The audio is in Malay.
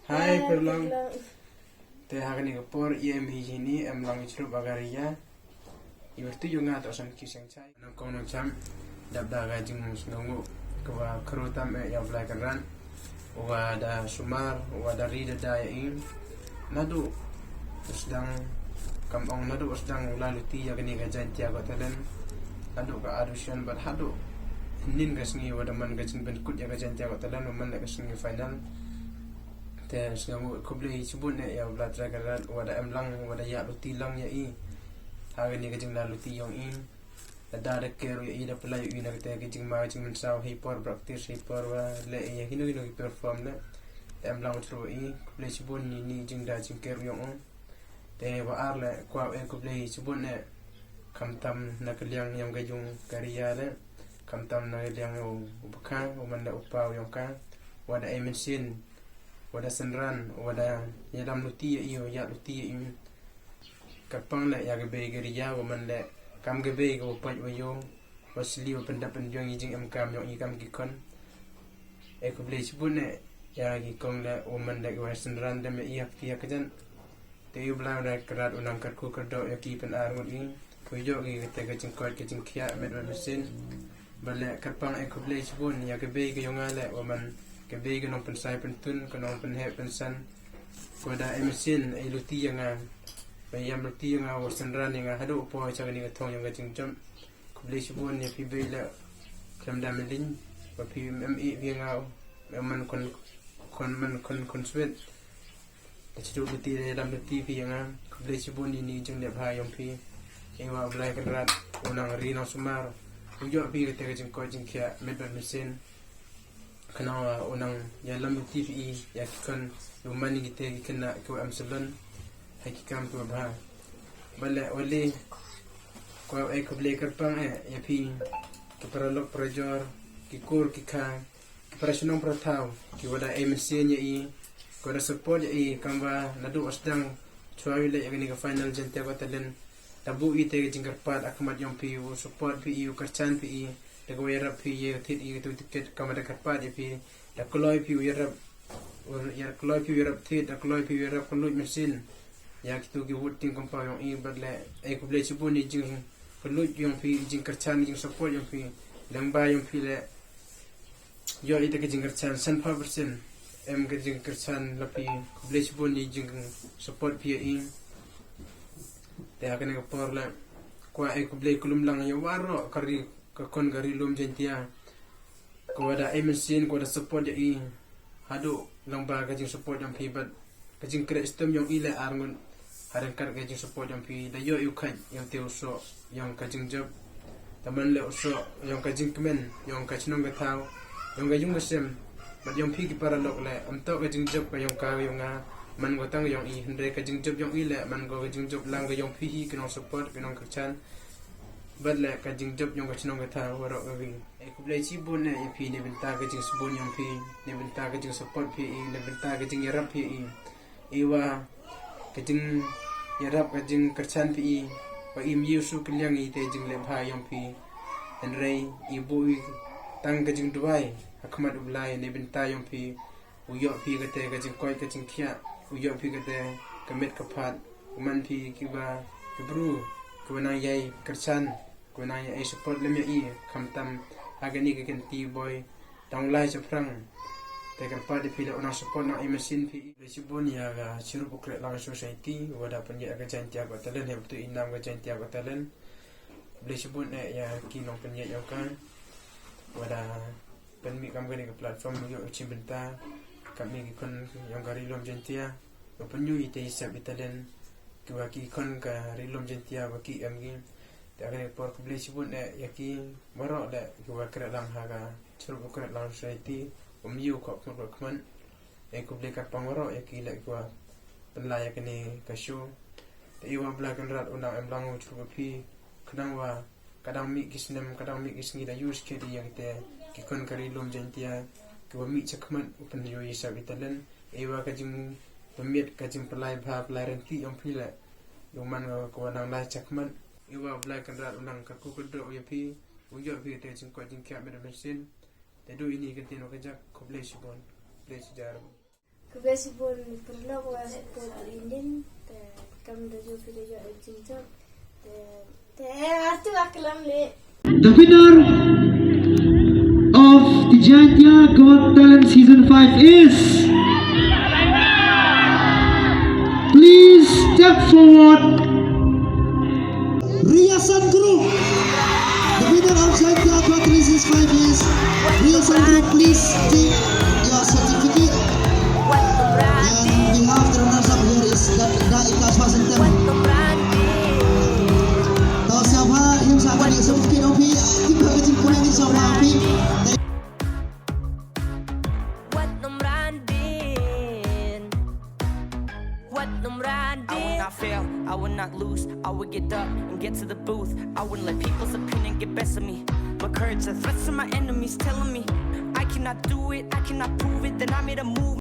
Hai perlang te hakani ko por em hijini em lang ichru bagaria ibertu yunga to san kiseng chai na kono cham dabda ga jing Sngewnguh kwa krutam ya blai karan wa da sumar wa da rida da in nadu sedang kamong nadu sedang lalu ti ya kini ga Jaintia ko talen nadu ka adusion bat hadu nin ga sngi wa da man ga jing ben kut ya ga Jaintia ko talen man ga sngi final te Sngewnguh khublei SHIBUN ya bla tragaran wada emlang wada ya luti lang ya i hari ni kajing la luti yong in da keru ya i da pelai i na kete kajing ma kajing mensau hipor praktis hipor wa le ya hinu hinu perform le emlang tru i khublei SHIBUN ni jing da jing keru yong te wa ar le kwa e khublei SHIBUN ne kamtam na kaliang yang gajung karya le kamtam na kaliang ubakang umanda upaw yong ka wada emensin wada senran wada yalam luti iyo ya luti iyo kapang la ya gebe geria woman le kam gebe go pat wayo wasli wa pendapan jong jing am kam yong ikam gikon e khublei SHIBUN ne ya gi kong la woman le wa senran dem iya kia kajan te yu bla na karat unang kar ku kerdo ya ki pen ar ngut ing pujo gi te ga jing kot ke jing khia met wa mesin bale kapang e khublei SHIBUN ya gebe ge yong ale woman kebe ke nong pensai pentun ke nong penhe pensan koda emesin ai luti yang bayam luti yang wasenran yang hadu po cha ni thong yang jing jam khublei SHIBUN ni pi be la klamda melin wa pi me bi nga man kon swet chidu luti le dam luti pi yang khublei SHIBUN ni jing le bha yong pi ewa blai krat unang ri no sumar ujo pi ke jing ko jing khia medban mesin kana unang ya lam TV ya kan lumani kita kena ko amsalan hakikam to ba bala wali ko ay khublei karpang ya pi ke paralok parajor ki kur ki kha ki parasunong prathaw ki wada MCN ya i ko da support ya i kamba nadu asdang chuawile ya ni ka final Jaintia ko talen tabu i te jingkarpat akmat yong pi support pi kyrshan pi da go yarap pi ye thit i tu ticket kamada karpat ya pi da kloi pi yarap ya kloi pi yarap thit da kloi pi yarap konlut mesin ya kitu ki voting kompa yong i badle e khublei SHIBUN ni jing konlut yong pi jing kyrshan jing support yong pi lamba yong pi le yo ite ke jing kyrshan 100% em ke jing kyrshan la pi khublei SHIBUN ni jing support pi i te hakane ka por le kwa e khublei kulum lang yo waro kari kon gari lum Jaintia ko ada emesin ko ada support ya i hadu lamba ka jing support yang pi bat ka jing kre system yang ile arngun haran kar ka jing support yang pi da yo yu khan yang te uso yang ka jing job taman le uso yang ka jing kemen yang ka chnong ka thau yang ga jung mesem bat yang pi ki para lok le am to ka jing job ka yang ka yang man go tang yang i hendre ka jing job yang ile man go ka jing job lang ga yang pi hi ka support ka nong kyrshan badle ka jing job yung ka chinong ka tha waro ka wi e khublei SHIBUN ne e pi ne benta ka jing SHIBUN yung pi ne benta ka jing support pi ne benta ka jing yarap pi iwa ka jing yarap ka jing kyrshan pi wa im yusu kliang i te jing le bha yung pi enrei ibu tang ka jing duai hakmat ublai ne benta yung pi uyo pi ka te ka jing koi ka jing khia uyo pi ka te ka met ka phat man pi ki ba bru ko na yai kyrshan ko na yai support le me i kamtam agani ke kenti boy dang lai chaprang te karpa de pila ona support na emesin pi SHIBUN ya ga chiru pukre lang society wada panye ga Jaintia ko talen he tu inam ga Jaintia ko talen SHIBUN ya kinong panye yo kan wada penmi kam gani ke platform yo chibenta kami kon yang gari lom Jaintia ko penyu ite isap italen kwa ki kon ka rilom Jaintia wa ki amgi ta ga por khublei SHIBUN ya ki maro da kwa kra lang ha ga churu kra lang society yu ko kman e khublei ka pangoro ya ki la kwa penla ya kini ka show te iwa bla kan rat undang emlang churu pi kadang wa kadang mi kisnem kadang mi kisngi da use ke di yang te ki kon ka rilom Jaintia kwa mi chakman upan yo isa bitalen ewa ka jing pemit ka jing pelai bha pelai renti yang pila yung man ko nang lai chakman iwa blai kan rat unang ka ku kudo ya pi uyo pi te jing ko jing kya me mesin te do ini kan tino ka jak khublei SHIBUN play sejarah SHIBUN pernah buat support Indian, kami dah jauh video Jaintia, artu akalam le. The winner of the Jaintia Got Talent Season 5 is, please step forward, Riyasan Group. The winner of Jaintia Got Talent Season 5 is Riyasan Group. Please take your certificate. And we have the runners up here is that ikhlas Washington. Tahu siapa yang saat ini certificate opi kita kecil kurang di siapa opi. I fail, I would not lose, I would get up and get to the booth. I wouldn't let people's opinion get best of me. My courage, the threats of my enemies telling me I cannot do it, I cannot prove it. Then I made a move.